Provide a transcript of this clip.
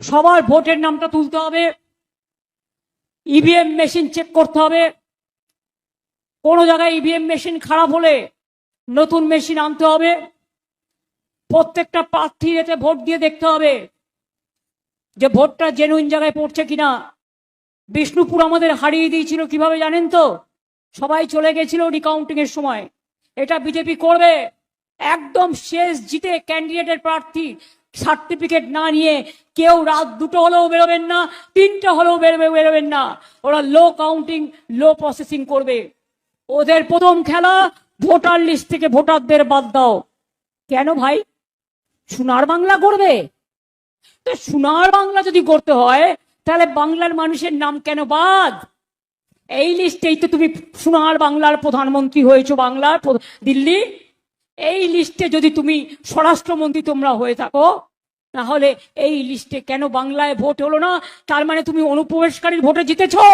সবার ভোটের নামটা তুলতে হবে, ইভিএম মেশিন চেক করতে হবে, কোনো জায়গায় ইভিএম মেশিন খারাপ হলে নতুন মেশিন আনতে হবে, প্রত্যেকটা প্রার্থীর এতে ভোট দিয়ে দেখতে হবে যে ভোটটা জেনুইন জায়গায় পড়ছে কিনা। বিষ্ণুপুর আমাদের হারিয়ে দিয়েছিল কিভাবে জানেন তো? সবাই চলে গেছিল রিকাউন্টিং এর সময়। এটা বিজেপি করবে। একদম শেষ জিতে ক্যান্ডিডেটের প্রার্থী সার্টিফিকেট না নিয়ে কেউ রাত 2টো হলেও বেরোবেন না, 3টা হলেও বেরোবেন না। ওরা লো কাউন্টিং, লো প্রসেসিং করবে। ওদের প্রথম খেলা ভোটার লিস্ট থেকে ভোটারদের বাদ দাও। কেন ভাই? সোনার বাংলা করবে? তো সোনার বাংলা যদি করতে হয় তাহলে বাংলার মানুষের নাম কেন বাদ? এই লিস্টেই তো তুমি সোনার বাংলার প্রধানমন্ত্রী হয়েছো, বাংলার দিল্লি। এই লিস্টে যদি তুমি স্বরাষ্ট্রমন্ত্রী তোমরা হয়ে থাকো, তাহলে এই লিস্টে কেন বাংলায় ভোট হলো না? তার মানে তুমি অনুপ্রবেশকারীর ভোটে জিতেছো।